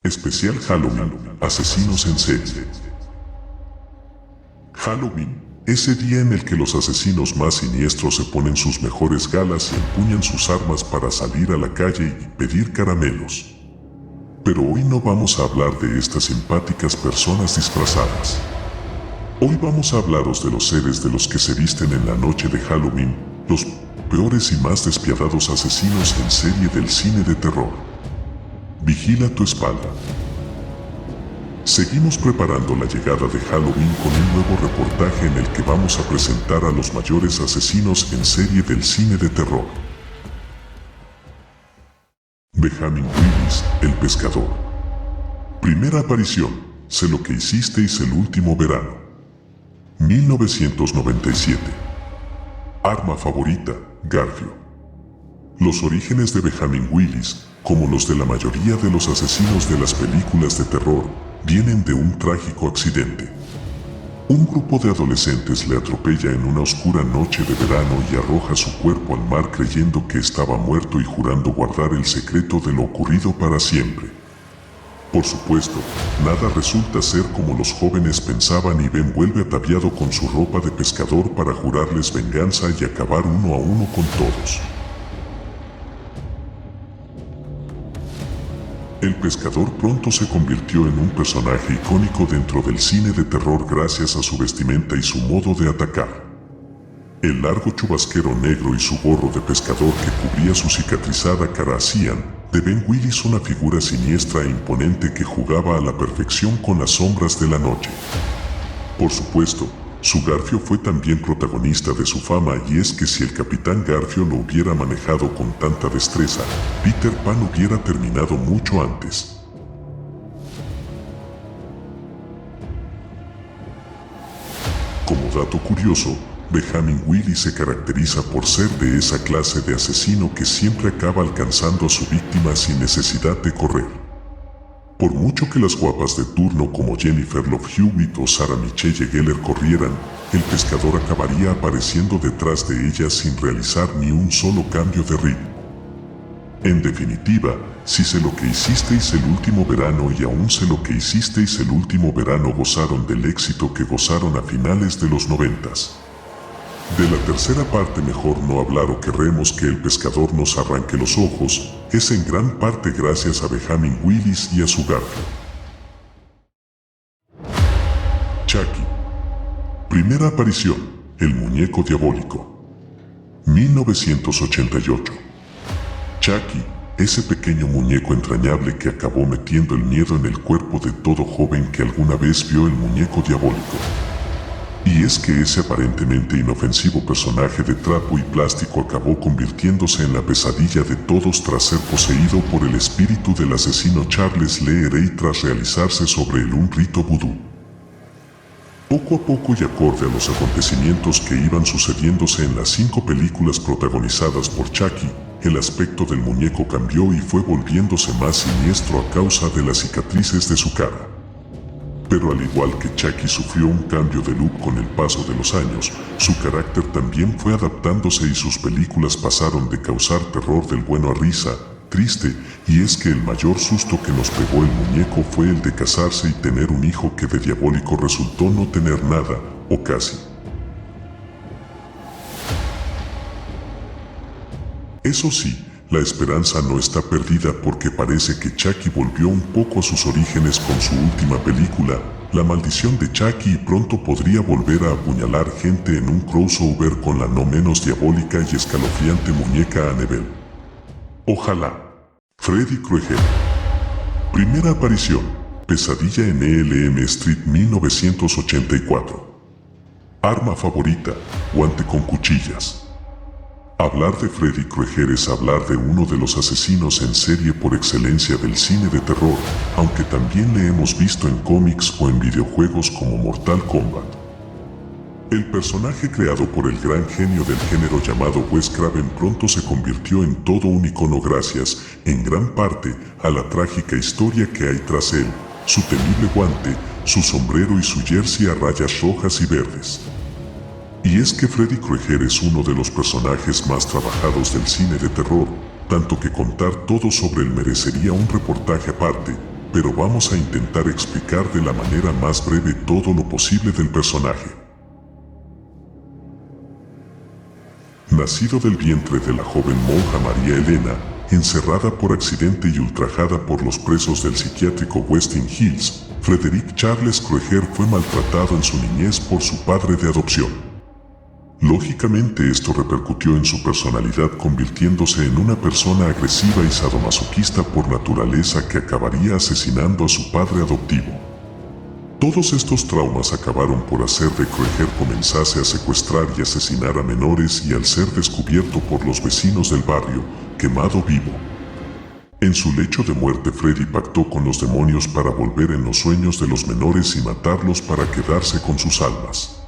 Especial Halloween, asesinos en serie. Halloween, ese día en el que los asesinos más siniestros se ponen sus mejores galas y empuñan sus armas para salir a la calle y pedir caramelos. Pero hoy no vamos a hablar de estas simpáticas personas disfrazadas. Hoy vamos a hablaros de los seres de los que se visten en la noche de Halloween, los peores y más despiadados asesinos en serie del cine de terror. Vigila tu espalda. Seguimos preparando la llegada de Halloween con un nuevo reportaje en el que vamos a presentar a los mayores asesinos en serie del cine de terror. Benjamin Willis, el pescador. Primera aparición, Sé lo que hicisteis el último verano. 1997. Arma favorita, Garfio. Los orígenes de Benjamin Willis, como los de la mayoría de los asesinos de las películas de terror, vienen de un trágico accidente. Un grupo de adolescentes le atropella en una oscura noche de verano y arroja su cuerpo al mar creyendo que estaba muerto y jurando guardar el secreto de lo ocurrido para siempre. Por supuesto, nada resulta ser como los jóvenes pensaban y Ben vuelve ataviado con su ropa de pescador para jurarles venganza y acabar uno a uno con todos. El pescador pronto se convirtió en un personaje icónico dentro del cine de terror gracias a su vestimenta y su modo de atacar. El largo chubasquero negro y su gorro de pescador que cubría su cicatrizada cara hacían de Ben Willis una figura siniestra e imponente que jugaba a la perfección con las sombras de la noche. Por supuesto, su Garfio fue también protagonista de su fama y es que si el Capitán Garfio lo hubiera manejado con tanta destreza, Peter Pan hubiera terminado mucho antes. Como dato curioso, Benjamin Willis se caracteriza por ser de esa clase de asesino que siempre acaba alcanzando a su víctima sin necesidad de correr. Por mucho que las guapas de turno como Jennifer Love Hewitt o Sarah Michelle Gellar corrieran, el pescador acabaría apareciendo detrás de ellas sin realizar ni un solo cambio de ritmo. En definitiva, si Sé lo que hicisteis el último verano y aún Sé lo que hicisteis el último verano gozaron del éxito que gozaron a finales de los 90s. De la tercera parte mejor no hablar o querremos que el pescador nos arranque los ojos, es en gran parte gracias a Benjamin Willis y a su Garfio. Chucky. Primera aparición, El muñeco diabólico. 1988. Chucky, ese pequeño muñeco entrañable que acabó metiendo el miedo en el cuerpo de todo joven que alguna vez vio el muñeco diabólico. Y es que ese aparentemente inofensivo personaje de trapo y plástico acabó convirtiéndose en la pesadilla de todos tras ser poseído por el espíritu del asesino Charles Lee Ray tras realizarse sobre él un rito vudú. Poco a poco y acorde a los acontecimientos que iban sucediéndose en las 5 películas protagonizadas por Chucky, el aspecto del muñeco cambió y fue volviéndose más siniestro a causa de las cicatrices de su cara. Pero al igual que Chucky sufrió un cambio de look con el paso de los años, su carácter también fue adaptándose y sus películas pasaron de causar terror del bueno a risa, triste, y es que el mayor susto que nos pegó el muñeco fue el de casarse y tener un hijo que de diabólico resultó no tener nada, o casi. Eso sí, la esperanza no está perdida porque parece que Chucky volvió un poco a sus orígenes con su última película, La maldición de Chucky y pronto podría volver a apuñalar gente en un crossover con la no menos diabólica y escalofriante muñeca Annabelle. Ojalá. Freddy Krueger. Primera aparición, Pesadilla en Elm Street 1984. Arma favorita, guante con cuchillas. Hablar de Freddy Krueger es hablar de uno de los asesinos en serie por excelencia del cine de terror, aunque también le hemos visto en cómics o en videojuegos como Mortal Kombat. El personaje creado por el gran genio del género llamado Wes Craven pronto se convirtió en todo un icono gracias, en gran parte, a la trágica historia que hay tras él, su temible guante, su sombrero y su jersey a rayas rojas y verdes. Y es que Freddy Krueger es uno de los personajes más trabajados del cine de terror, tanto que contar todo sobre él merecería un reportaje aparte, pero vamos a intentar explicar de la manera más breve todo lo posible del personaje. Nacido del vientre de la joven monja María Elena, encerrada por accidente y ultrajada por los presos del psiquiátrico Westin Hills, Frederick Charles Kroeger fue maltratado en su niñez por su padre de adopción. Lógicamente esto repercutió en su personalidad, convirtiéndose en una persona agresiva y sadomasoquista por naturaleza que acabaría asesinando a su padre adoptivo. Todos estos traumas acabaron por hacer que Kroeger comenzase a secuestrar y asesinar a menores y al ser descubierto por los vecinos del barrio, quemado vivo. En su lecho de muerte Freddy pactó con los demonios para volver en los sueños de los menores y matarlos para quedarse con sus almas.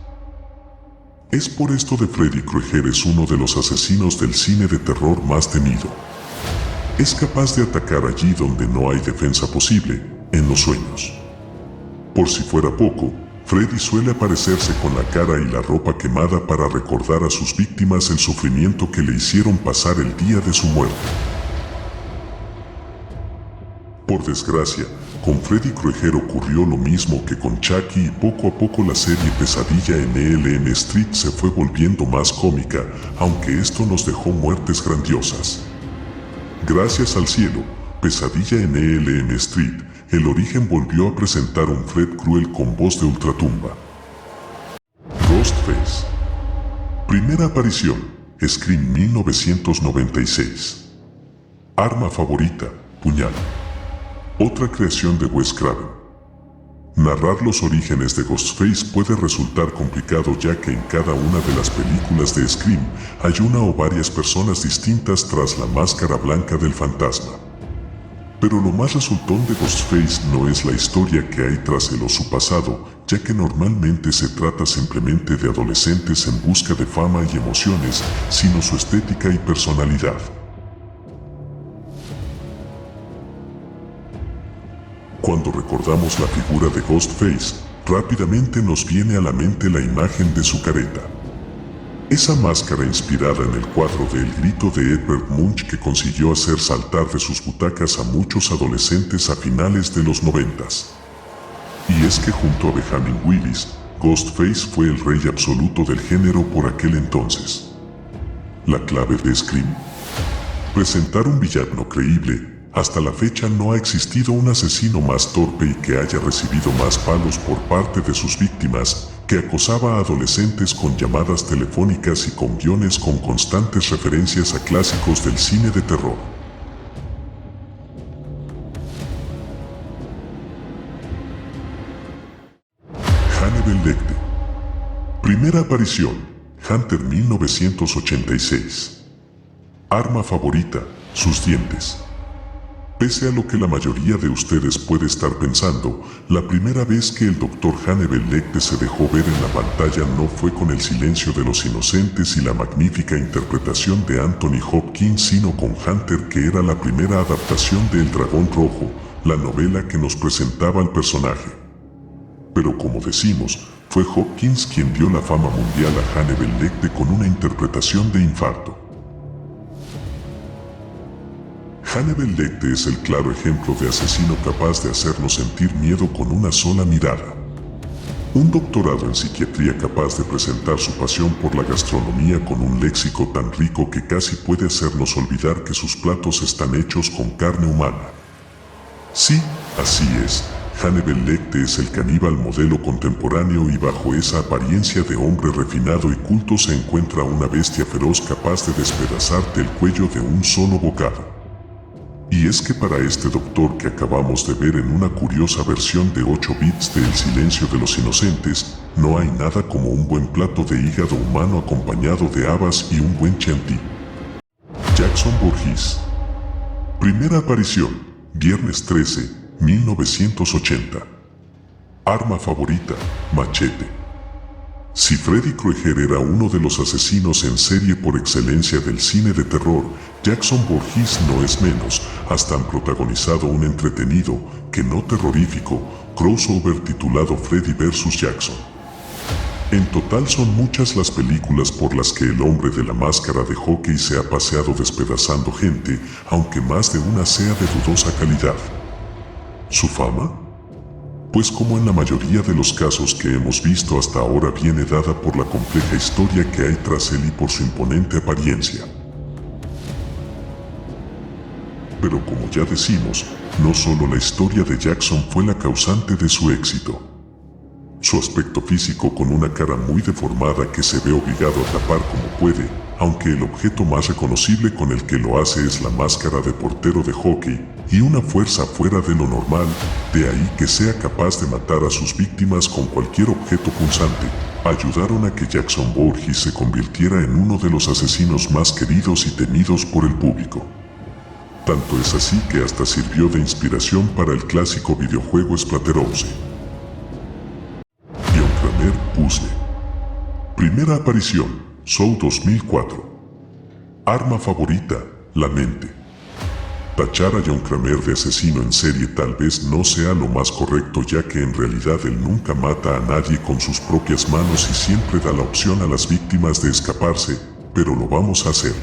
Es por esto que Freddy Kroeger es uno de los asesinos del cine de terror más temido. Es capaz de atacar allí donde no hay defensa posible, en los sueños. Por si fuera poco, Freddy suele aparecerse con la cara y la ropa quemada para recordar a sus víctimas el sufrimiento que le hicieron pasar el día de su muerte. Por desgracia, con Freddy Kroeger ocurrió lo mismo que con Chucky y poco a poco la serie Pesadilla en Elm Street se fue volviendo más cómica, aunque esto nos dejó muertes grandiosas. Gracias al cielo, Pesadilla en Elm Street, el origen volvió a presentar un Fred cruel con voz de ultratumba. Ghostface. Primera aparición, Scream 1996. Arma favorita, puñal. Otra creación de Wes Craven. Narrar los orígenes de Ghostface puede resultar complicado, ya que en cada una de las películas de Scream hay una o varias personas distintas tras la máscara blanca del fantasma. Pero lo más resultón de Ghostface no es la historia que hay tras él o su pasado, ya que normalmente se trata simplemente de adolescentes en busca de fama y emociones, sino su estética y personalidad. Cuando recordamos la figura de Ghostface, rápidamente nos viene a la mente la imagen de su careta. Esa máscara inspirada en el cuadro de El grito de Edvard Munch que consiguió hacer saltar de sus butacas a muchos adolescentes a finales de los 90s. Y es que junto a Benjamin Willis, Ghostface fue el rey absoluto del género por aquel entonces. La clave de Scream: presentar un villano creíble. Hasta la fecha no ha existido un asesino más torpe y que haya recibido más palos por parte de sus víctimas, que acosaba a adolescentes con llamadas telefónicas y con guiones con constantes referencias a clásicos del cine de terror. Hannibal Lecter. Primera aparición, Hunter 1986. Arma favorita, sus dientes. Pese a lo que la mayoría de ustedes puede estar pensando, la primera vez que el Dr. Hannibal Lecter se dejó ver en la pantalla no fue con El silencio de los inocentes y la magnífica interpretación de Anthony Hopkins, sino con Hunter, que era la primera adaptación de El dragón rojo, la novela que nos presentaba al personaje. Pero como decimos, fue Hopkins quien dio la fama mundial a Hannibal Lecter con una interpretación de infarto. Hannibal Lecter es el claro ejemplo de asesino capaz de hacernos sentir miedo con una sola mirada. Un doctorado en psiquiatría capaz de presentar su pasión por la gastronomía con un léxico tan rico que casi puede hacernos olvidar que sus platos están hechos con carne humana. Sí, así es, Hannibal Lecter es el caníbal modelo contemporáneo, y bajo esa apariencia de hombre refinado y culto se encuentra una bestia feroz capaz de despedazarte el cuello de un solo bocado. Y es que para este doctor que acabamos de ver en una curiosa versión de 8 bits de El silencio de los inocentes, no hay nada como un buen plato de hígado humano acompañado de habas y un buen chantilly. Jason Voorhees. Primera aparición, viernes 13, 1980. Arma favorita, machete. Si Freddy Kroeger era uno de los asesinos en serie por excelencia del cine de terror, Jason Voorhees no es menos, hasta han protagonizado un entretenido, que no terrorífico, crossover titulado Freddy vs. Jason. En total son muchas las películas por las que el hombre de la máscara de hockey se ha paseado despedazando gente, aunque más de una sea de dudosa calidad. ¿Su fama? Pues como en la mayoría de los casos que hemos visto hasta ahora viene dada por la compleja historia que hay tras él y por su imponente apariencia. Pero como ya decimos, no solo la historia de Jackson fue la causante de su éxito. Su aspecto físico con una cara muy deformada que se ve obligado a tapar como puede, aunque el objeto más reconocible con el que lo hace es la máscara de portero de hockey, y una fuerza fuera de lo normal, de ahí que sea capaz de matar a sus víctimas con cualquier objeto punzante, ayudaron a que Jackson Voorhees se convirtiera en uno de los asesinos más queridos y temidos por el público. Tanto es así que hasta sirvió de inspiración para el clásico videojuego Splatterhouse. John Kramer Puzzle. Primera aparición, Saw 2004. Arma favorita, la mente. Tachar a John Kramer de asesino en serie tal vez no sea lo más correcto, ya que en realidad él nunca mata a nadie con sus propias manos y siempre da la opción a las víctimas de escaparse, pero lo vamos a hacer.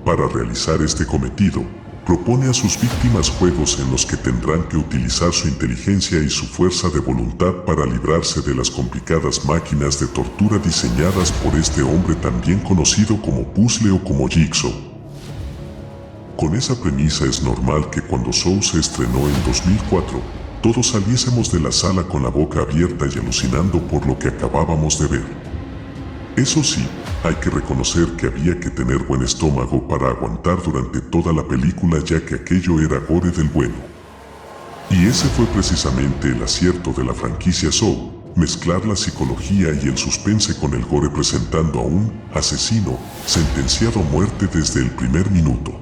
Para realizar este cometido, propone a sus víctimas juegos en los que tendrán que utilizar su inteligencia y su fuerza de voluntad para librarse de las complicadas máquinas de tortura diseñadas por este hombre también conocido como Puzzle o como Jigsaw. Con esa premisa es normal que cuando Saw se estrenó en 2004, todos saliésemos de la sala con la boca abierta y alucinando por lo que acabábamos de ver. Eso sí, hay que reconocer que había que tener buen estómago para aguantar durante toda la película, ya que aquello era gore del bueno. Y ese fue precisamente el acierto de la franquicia Saw, mezclar la psicología y el suspense con el gore presentando a un asesino sentenciado a muerte desde el primer minuto.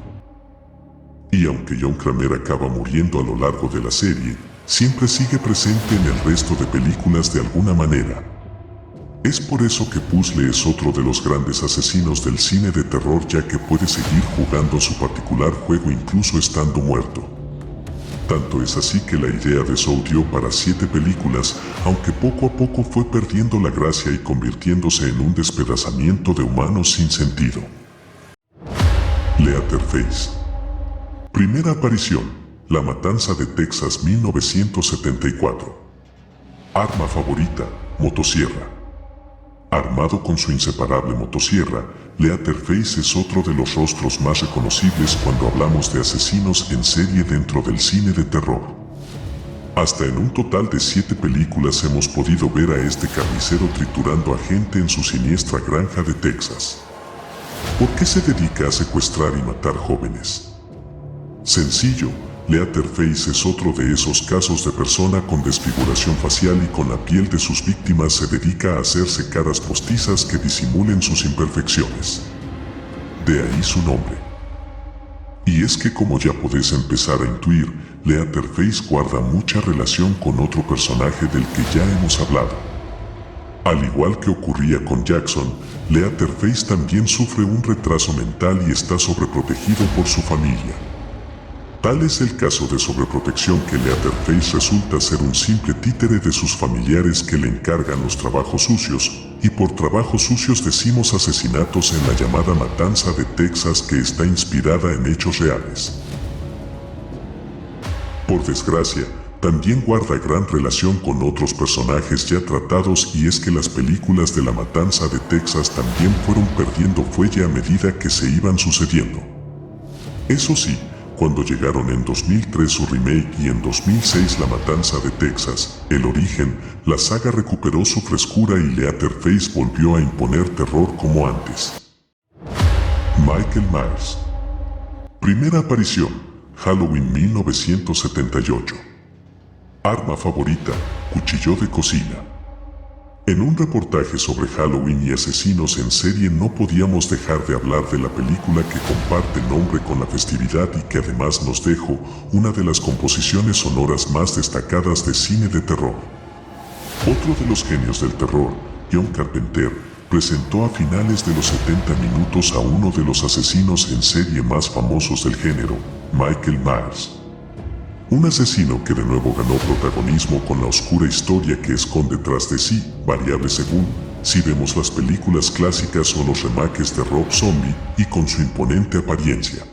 Y aunque John Kramer acaba muriendo a lo largo de la serie, siempre sigue presente en el resto de películas de alguna manera. Es por eso que Puzzle es otro de los grandes asesinos del cine de terror, ya que puede seguir jugando su particular juego incluso estando muerto. Tanto es así que la idea de Saw dio para 7 películas, aunque poco a poco fue perdiendo la gracia y convirtiéndose en un despedazamiento de humanos sin sentido. Leatherface. Primera aparición, La Matanza de Texas 1974. Arma favorita, motosierra. Armado con su inseparable motosierra, Leatherface es otro de los rostros más reconocibles cuando hablamos de asesinos en serie dentro del cine de terror. Hasta en un total de 7 películas hemos podido ver a este carnicero triturando a gente en su siniestra granja de Texas. ¿Por qué se dedica a secuestrar y matar jóvenes? Sencillo, Leatherface es otro de esos casos de persona con desfiguración facial y con la piel de sus víctimas se dedica a hacerse caras postizas que disimulen sus imperfecciones. De ahí su nombre. Y es que como ya podés empezar a intuir, Leatherface guarda mucha relación con otro personaje del que ya hemos hablado. Al igual que ocurría con Jackson, Leatherface también sufre un retraso mental y está sobreprotegido por su familia. Tal es el caso de sobreprotección que Leatherface resulta ser un simple títere de sus familiares que le encargan los trabajos sucios, y por trabajos sucios decimos asesinatos en la llamada Matanza de Texas, que está inspirada en hechos reales. Por desgracia, también guarda gran relación con otros personajes ya tratados, y es que las películas de La Matanza de Texas también fueron perdiendo fuelle a medida que se iban sucediendo. Eso sí, cuando llegaron en 2003 su remake y en 2006 La Matanza de Texas, El Origen, la saga recuperó su frescura y Leatherface volvió a imponer terror como antes. Michael Myers. Primera aparición, Halloween 1978. Arma favorita, cuchillo de cocina. En un reportaje sobre Halloween y asesinos en serie no podíamos dejar de hablar de la película que comparte nombre con la festividad y que además nos dejó una de las composiciones sonoras más destacadas de cine de terror. Otro de los genios del terror, John Carpenter, presentó a finales de los 70 minutos a uno de los asesinos en serie más famosos del género, Michael Myers. Un asesino que de nuevo ganó protagonismo con la oscura historia que esconde tras de sí, variable según si vemos las películas clásicas o los remakes de Rob Zombie, y con su imponente apariencia.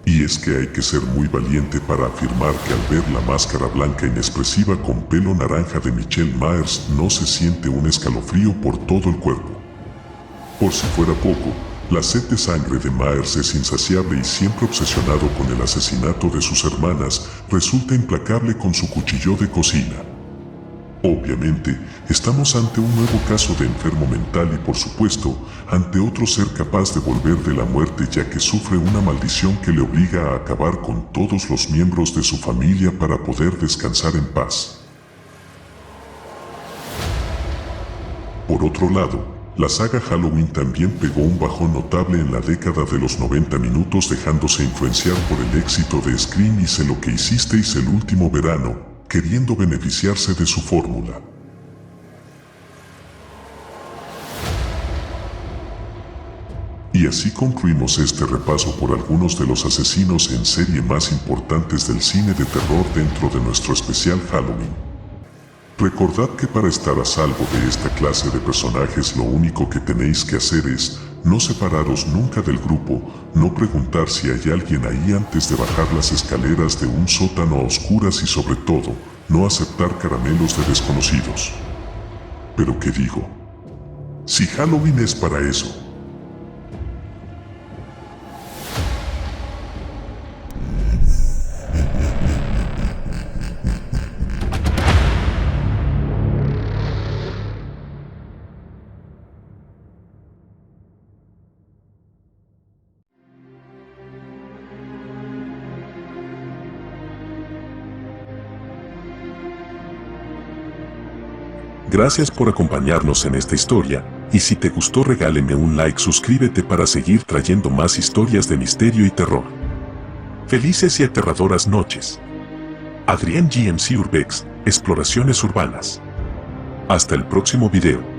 Y Y es que hay que ser muy valiente para afirmar que al ver la máscara blanca inexpresiva con pelo naranja de Michelle Myers no se siente un escalofrío por todo el cuerpo. Por si fuera poco, la sed de sangre de Myers es insaciable y siempre obsesionado con el asesinato de sus hermanas, resulta implacable con su cuchillo de cocina. Obviamente, estamos ante un nuevo caso de enfermo mental y por supuesto, ante otro ser capaz de volver de la muerte ya que sufre una maldición que le obliga a acabar con todos los miembros de su familia para poder descansar en paz. Por otro lado, la saga Halloween también pegó un bajón notable en la década de los 90 minutos dejándose influenciar por el éxito de Scream y Sé lo que hicisteis el último verano, queriendo beneficiarse de su fórmula. Y así concluimos este repaso por algunos de los asesinos en serie más importantes del cine de terror dentro de nuestro especial Halloween. Recordad que para estar a salvo de esta clase de personajes lo único que tenéis que hacer es no separaros nunca del grupo, no preguntar si hay alguien ahí antes de bajar las escaleras de un sótano a oscuras y sobre todo, no aceptar caramelos de desconocidos. Pero ¿qué digo? Si Halloween es para eso. Gracias por acompañarnos en esta historia, y si te gustó regáleme un like, suscríbete para seguir trayendo más historias de misterio y terror. Felices y aterradoras noches. Adrián GMC Urbex, Exploraciones Urbanas. Hasta el próximo video.